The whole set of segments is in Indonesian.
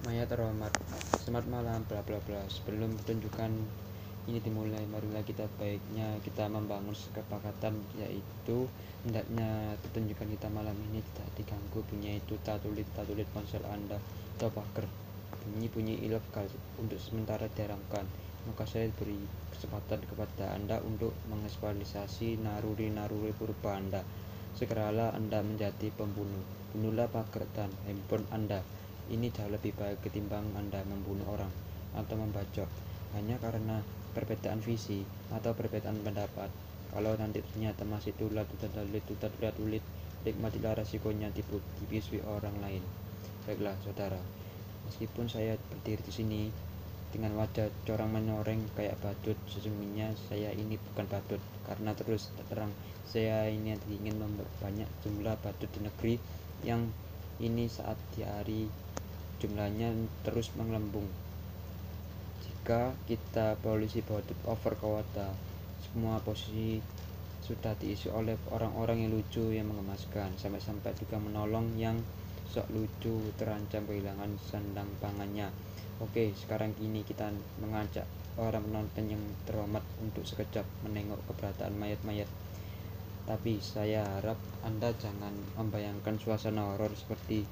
Maya terhormat, selamat malam, bla bla bla. Sebelum pertunjukan ini dimulai, marilah baiknya kita membangun kesepakatan, yaitu hendaknya pertunjukan kita malam ini tidak diganggu bunyi tuta-tulit ponsel Anda atau pagar bunyi ilegal untuk sementara diharamkan. Maka saya beri kesempatan kepada Anda untuk mengeksploitasi naruri purba Anda. Segeralah Anda menjadi pembunuh. Bunuhlah pagar dan handphone Anda. Ini jauh lebih baik ketimbang Anda membunuh orang atau membacok hanya karena perbedaan visi atau perbedaan pendapat. Kalau nanti ternyata masih tulit, nikmatilah resikonya dibisui orang lain. Baiklah, saudara. Meskipun saya berdiri di sini dengan wajah corang menyoreng kayak badut, sesungguhnya saya ini bukan badut. Karena terus terang, saya ini ingin memperbanyak jumlah badut di negeri yang ini saat di hari jumlahnya terus mengelambung. Jika kita polisi badut over kuota, semua posisi sudah diisi oleh orang-orang yang lucu yang mengemaskan, sampai-sampai juga menolong yang sok lucu terancam kehilangan sandang pangannya. Oke, sekarang ini kita mengajak orang penonton yang terhormat untuk sekejap menengok keberadaan mayat-mayat. Tapi saya harap Anda jangan membayangkan suasana horor seperti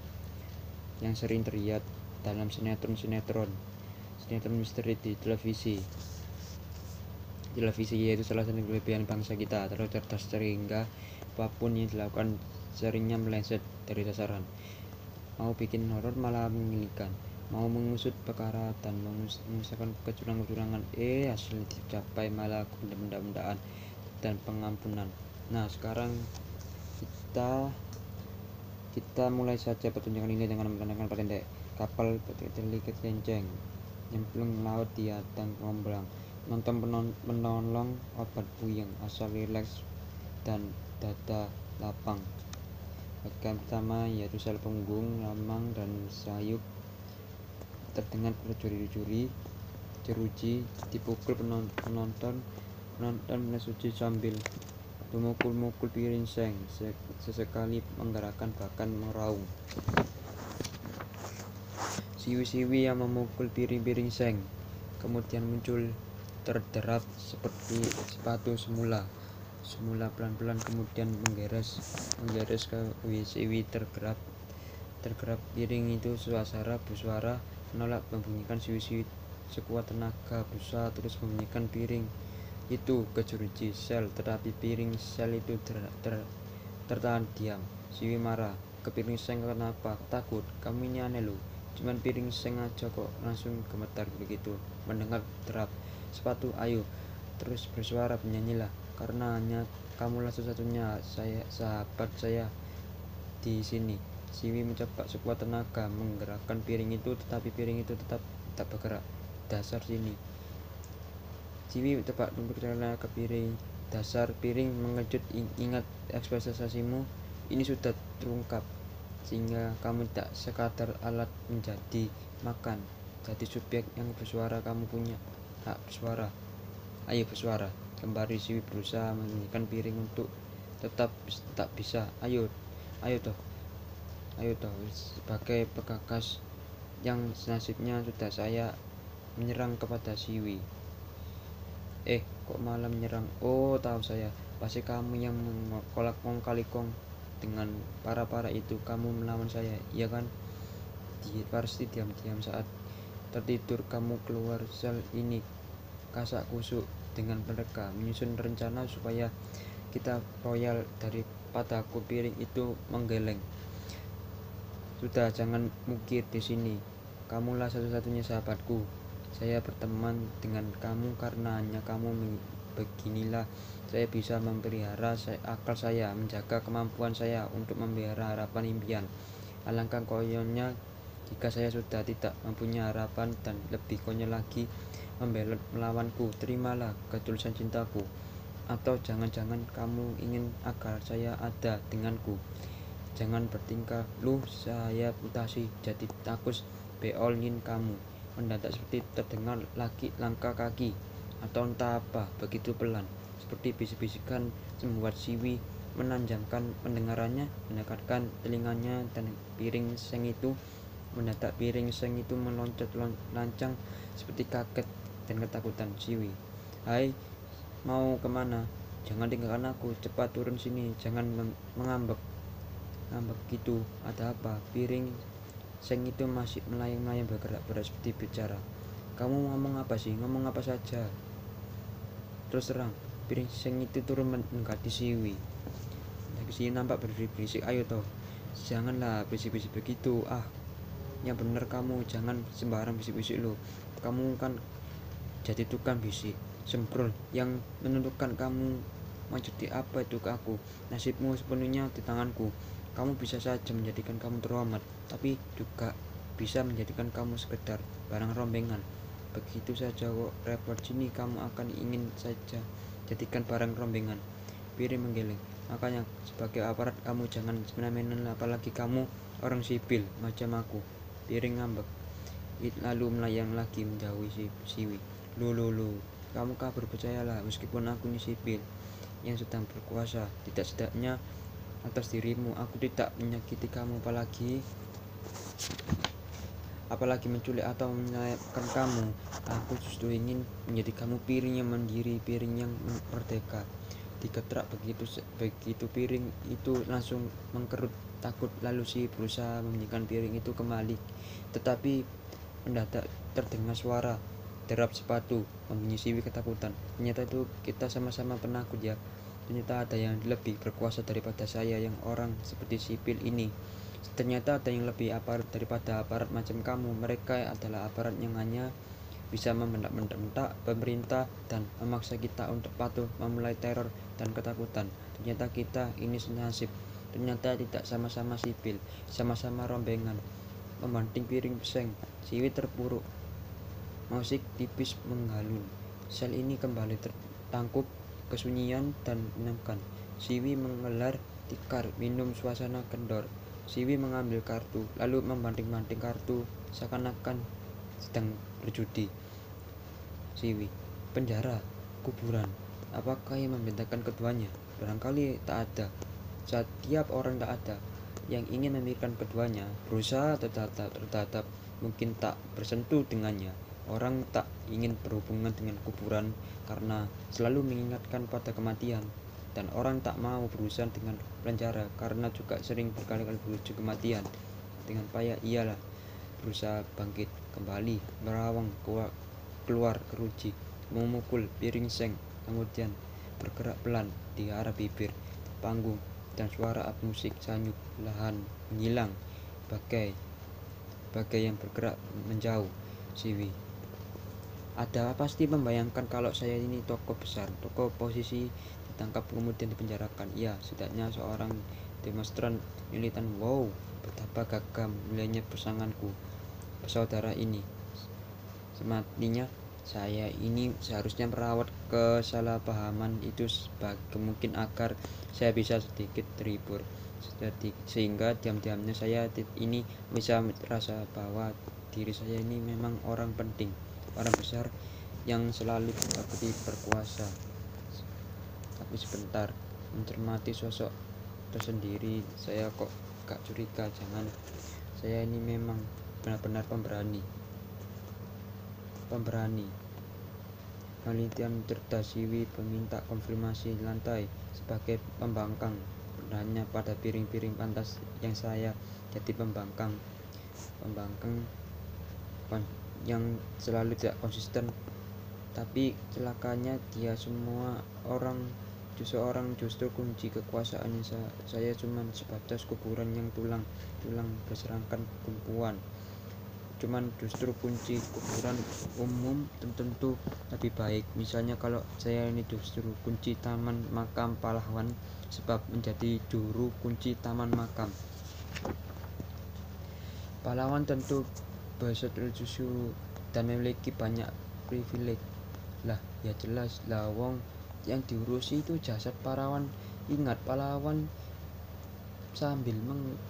yang sering terlihat dalam sinetron misteri di televisi, yaitu salah satu kelebihan bangsa kita, terlalu cerdas sehingga apapun yang dilakukan seringnya meleset dari sasaran. Mau bikin horor malah menggelikan, mau mengusut perkara dan mengusahakan kecurangan, hasilnya dicapai malah benda-bendaan dan pengampunan. Nah, sekarang kita mulai saja pertunjukan ini dengan menggunakan patente kapal terlihat kenceng nyemplung laut di hadang Romblang. Nonton menolong obat puyeng, asal rileks dan dada lapang. Bagian pertama yaitu sel punggung, lamang dan sayup terdengar berjuri-juri, jeruji dipukul penonton menesuji sambil memukul-mukul piring seng, sesekali menggerakkan bahkan meraung. Siwi-siwi yang memukul piring-piring seng kemudian muncul terderap seperti sepatu semula pelan-pelan kemudian menggeres ke siwi tergerap piring itu bersuara menolak membunyikan siwi sekuat tenaga berusaha terus membunyikan piring itu ke jeruji sel, tetapi piring sel itu tertahan diam. Siwi marah ke piring seng, kenapa? Takut? Kamu ini aneh loh, cuman piring seng aja kok langsung gemetar begitu mendengar derap sepatu. Ayo terus bersuara, bernyanyilah, karena hanya kamulah satu-satunya sahabat saya di sini. Siwi mencoba sekuat tenaga menggerakkan piring itu, tetapi piring itu tetap tak bergerak. Dasar sini. Siwi tebak tunggu ke piring. Dasar piring mengejut. Ingat ekspektasimu ini sudah terungkap, sehingga kamu tak sekadar alat menjadi makan, jadi subjek yang bersuara. Kamu punya hak bersuara. Ayo bersuara kembali. Siwi berusaha menghentikan piring untuk tetap tak bisa. Ayo toh sebagai penggagas yang nasibnya sudah saya menyerang kepada Siwi. Kok malah menyerang? Oh, tahu saya, pasti kamu yang mengkolak-kong dengan para itu. Kamu melawan saya, iya kan? Pasti diam-diam saat tertidur kamu keluar sel ini kasak kusuk dengan mereka menyusun rencana supaya kita royal daripadaku piring itu menggeleng. Sudah, jangan mukir di sini. Kamulah satu-satunya sahabatku. Saya berteman dengan kamu karena hanya kamu. Beginilah saya bisa memelihara akal saya, menjaga kemampuan saya untuk memelihara harapan impian. Alangkah konyolnya jika saya sudah tidak mempunyai harapan, dan lebih konyol lagi membelot melawanku. Terimalah ketulusan cintaku. Atau jangan-jangan kamu ingin agar saya ada denganku. Jangan bertingkah lu, saya mutasi jadi takus beolin kamu. Mendadak seperti terdengar lagi langkah kaki atau entah apa begitu pelan, seperti bisik-bisikan, membuat Siwi menanjamkan pendengarannya, mendekatkan telinganya, dan piring seng itu Mendadak piring seng itu meloncat lancang seperti kaget dan ketakutan. Siwi, "Hai, mau kemana? Jangan tinggalkan aku, cepat turun sini, jangan mengambek gitu. Ada apa?" Piring seng itu masih melayang-layang bergerak seperti bicara. "Kamu ngomong apa sih? Ngomong apa saja. Terus terang." Piring seng itu turun mendekati Siwi. Siwi nampak berisik. "Ayo toh, janganlah berisik-berisik begitu. Ya bener kamu, jangan sembarang bisik-bisik lo. Kamu kan jadi tukang bisik semprol yang menentukan kamu mau jadi apa itu ke aku. Nasibmu sepenuhnya di tanganku. Kamu bisa saja menjadikan kamu terhormat, tapi juga bisa menjadikan kamu sekedar barang rombengan. Begitu saja kok repot. Sini kamu akan ingin saja jadikan barang rombengan." Piring menggeleng. "Makanya sebagai aparat kamu jangan semena-mena, apalagi kamu orang sipil macam aku." Piring ngambek, lalu melayang lagi menjauhi Siwi. Lu, kamu kabur, percayalah, meskipun aku ini sipil yang sedang berkuasa, tidak setidaknya atas dirimu. Aku tidak menyakiti kamu, apalagi menculik atau menyayapkan kamu. Aku justru ingin menjadi kamu piring yang mandiri, piring yang merdeka." Diketrak begitu piring itu langsung mengkerut takut. Lalu si berusaha membunyikan piring itu kembali, tetapi mendadak terdengar suara derap sepatu. Membunyi. Siwi ketakutan. "Ternyata itu kita sama-sama penakut ya. Ternyata ada yang lebih berkuasa daripada saya yang orang seperti sipil ini. Ternyata ada yang lebih aparat daripada aparat macam kamu. Mereka adalah aparat yang hanya bisa membentak pemerintah dan memaksa kita untuk patuh, memulai teror dan ketakutan. Ternyata kita ini senasib. Ternyata tidak sama-sama sipil, sama-sama rombengan." Membanting piring seng, Siwi terpuruk. Musik tipis menggalun. Sel ini kembali tertangkup kesunyian dan menyenangkan. Siwi menggelar tikar, minum suasana kendor. Siwi mengambil kartu, lalu membanting-banting kartu seakan-akan sedang berjudi. Siwi, "Penjara, kuburan, apakah yang membedakan keduanya? Barangkali tak ada. Setiap orang tak ada yang ingin memikirkan keduanya, berusaha tertatap, mungkin tak bersentuh dengannya. Orang tak ingin berhubungan dengan kuburan karena selalu mengingatkan pada kematian. Dan orang tak mau berurusan dengan penjara karena juga sering berkali-kali berujung kematian. Dengan payah ialah berusaha bangkit kembali, merawang keluar keruji, memukul piring seng, kemudian bergerak pelan di arah bibir panggung, dan suara musik sanyuk lahan menghilang bagai yang bergerak menjauh." Siwi, "Ada pasti membayangkan kalau saya ini tokoh besar, tokoh posisi, ditangkap kemudian dipenjarakan. Ya, setidaknya seorang demonstran militan. Wow, betapa gagah mulianya pasanganku, bersaudara ini. Sematinya saya ini seharusnya merawat kesalahpahaman itu sebagai mungkin agar saya bisa sedikit terhibur, sehingga diam-diamnya saya ini bisa merasa bahwa diri saya ini memang orang penting, orang besar yang selalu berbakti berkuasa." Tapi sebentar, mencermati sosok tersendiri, saya kok gak curiga. Jangan, saya ini memang benar-benar pemberani. Penelitian cerdas. Siwi meminta konfirmasi lantai sebagai pembangkang. Benarnya pada piring-piring pantas yang saya jadi pembangkang yang selalu tidak konsisten. Tapi celakanya dia seorang justru kunci kekuasaan saya cuma sebatas kuburan yang tulang berserakan tumpuan. Cuman justru kunci kuburan umum tentu lebih baik. Misalnya kalau saya ini justru kunci taman makam pahlawan, sebab menjadi juru kunci taman makam pahlawan tentu bersetuju dan memiliki banyak privilege. Lah ya jelas lah, wong yang diurusi itu jasad pahlawan. Ingat, pahlawan sambil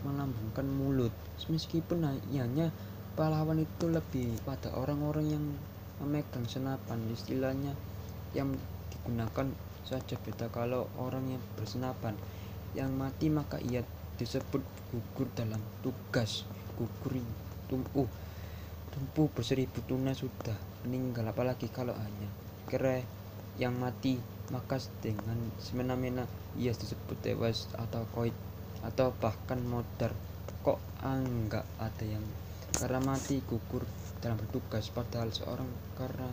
melambungkan mulut. Meskipun hanya pahlawan itu lebih pada orang-orang yang memegang senapan, istilahnya yang digunakan saja beda. Kalau orang yang bersenapan yang mati, maka ia disebut gugur dalam tugas. Gugur tumpuh berseribu tuna sudah meninggal, apalagi kalau hanya kera yang mati, maka dengan semena-mena ia disebut tewas atau koit atau bahkan modar. Kok enggak ada yang karena mati gugur dalam bertugas, padahal seorang karena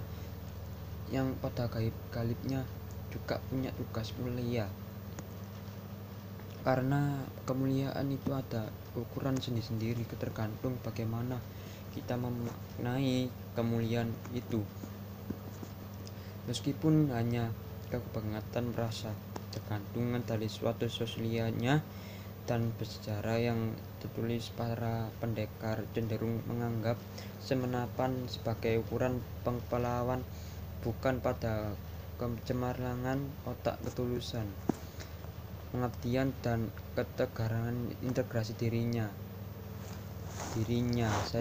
yang pada galibnya juga punya tugas mulia. Karena kemuliaan itu ada ukuran sendiri-sendiri, tergantung bagaimana kita memaknai kemuliaan itu. Meskipun hanya kebanggaan merasa tergantungan dari suatu sosialnya dan bersejarah yang tertulis, para pendekar cenderung menganggap semenapan sebagai ukuran pahlawan, bukan pada kecemerlangan otak, ketulusan pengabdian dan ketegaran integrasi dirinya.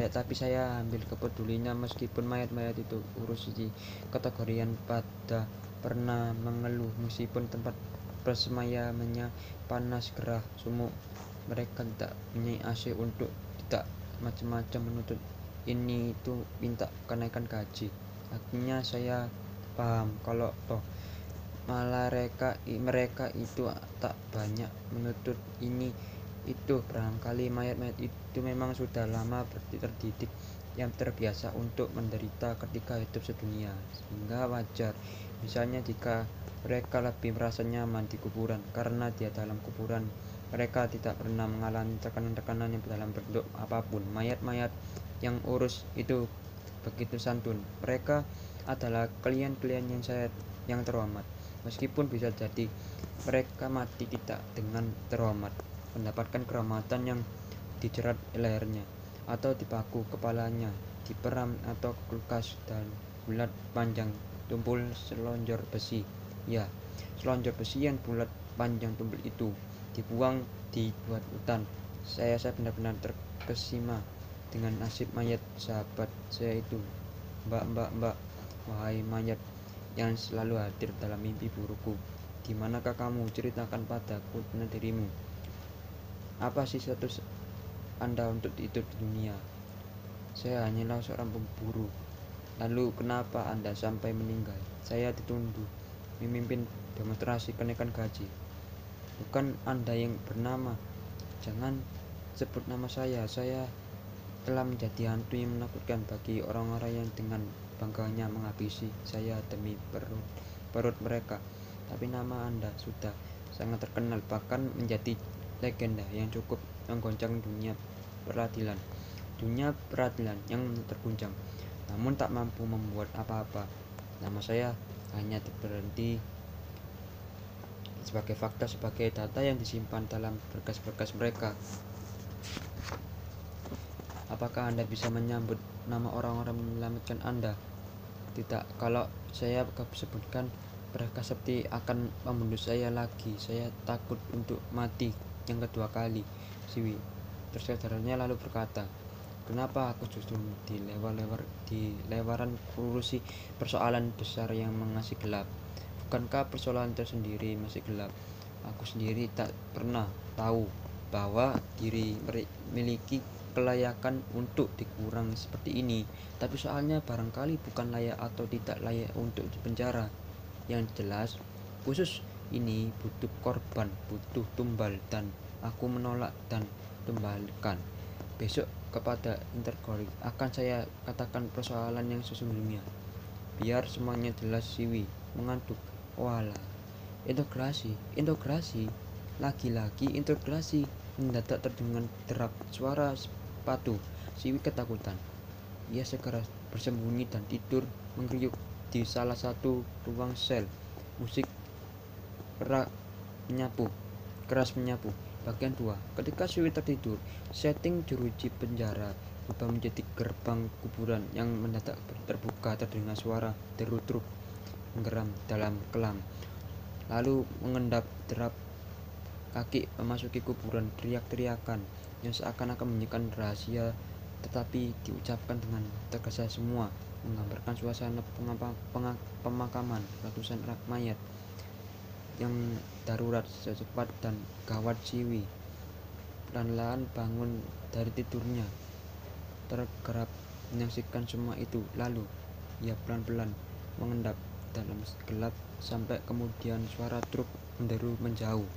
Tapi saya ambil kepedulinya, meskipun mayat-mayat itu urus di kategorian pada pernah mengeluh meskipun tempat persemayamannya panas, gerah, sumuk. Mereka tidak punya AC untuk tidak macam-macam menuntut ini itu minta kenaikan gaji. Akhirnya saya paham kalau toh malah mereka itu tak banyak menuntut ini itu. Barangkali mayat-mayat itu memang sudah lama terdidik yang terbiasa untuk menderita ketika hidup sedunia, sehingga wajar misalnya jika mereka lebih merasa nyaman di kuburan, karena di dalam kuburan mereka tidak pernah mengalami tekanan-tekanan yang dalam bentuk apapun. Mayat-mayat yang urus itu begitu santun. Mereka adalah klien-klien yang terhormat, meskipun bisa jadi mereka mati tidak dengan terhormat, mendapatkan kehormatan yang dijerat lehernya atau di bahu kepalanya, diperam atau kulkas dan bulat panjang tumpul selonjor besi. Ya, selonjor besi yang bulat panjang tumpul itu dibuang di buat hutan. Saya benar-benar terkesima dengan nasib mayat sahabat saya itu. Mbak, wahai mayat yang selalu hadir dalam mimpi burukku, di manakah kamu? Ceritakan padaku tentang dirimu. Apa sih status Anda untuk hidup di dunia? Saya hanyalah seorang pemburu. Lalu kenapa Anda sampai meninggal? Saya dituduh memimpin demonstrasi kenaikan gaji. Bukan Anda yang bernama. Jangan sebut nama saya. Saya telah menjadi hantu yang menakutkan bagi orang-orang yang dengan bangganya menghabisi saya demi perut mereka. Tapi nama Anda sudah sangat terkenal, bahkan menjadi legenda yang cukup menggoncang dunia peradilan yang terguncang, namun tak mampu membuat apa-apa. Nama saya hanya berhenti sebagai fakta, sebagai data yang disimpan dalam berkas-berkas mereka. Apakah Anda bisa menyambut nama orang-orang menyelamatkan Anda? Tidak. Kalau saya sebutkan, mereka seperti akan membunuh saya lagi. Saya takut untuk mati yang kedua kali. Siwi tersadarnya lalu berkata, kenapa aku justru dilewaran kurusi persoalan besar yang masih gelap? Bukankah persoalan tersendiri masih gelap? Aku sendiri tak pernah tahu bahwa diri memiliki kelayakan untuk dikurang seperti ini. Tapi soalnya barangkali bukan layak atau tidak layak untuk dipenjara. Yang jelas, khusus ini butuh korban, butuh tumbal, dan aku menolak dan tumbalkan. Besok kepada Intergori akan saya katakan persoalan yang sesungguhnya, biar semuanya jelas. Siwi mengantuk. Walah, integrasi, lagi-lagi integrasi. Mendadak terdengar derap suara sepatu. Siwi ketakutan. Ia segera bersembunyi dan tidur menggeriuk di salah satu ruang sel. Musik keras menyapu. Bagian 2. Ketika Siwi tertidur, setting jeruji penjara berubah menjadi gerbang kuburan yang mendadak terbuka. Terdengar suara deru truk menggeram dalam kelam, lalu mengendap derap kaki memasuki kuburan. Teriak-teriakan yang seakan-akan menunjukkan rahasia tetapi diucapkan dengan tergesa semua, menggambarkan suasana pemakaman ratusan mayat yang darurat, secepat dan gawat. Siwi perlahan bangun dari tidurnya, tergerak menyaksikan semua itu. Lalu ia pelan-pelan mengendap dalam gelap sampai kemudian suara truk menderu menjauh.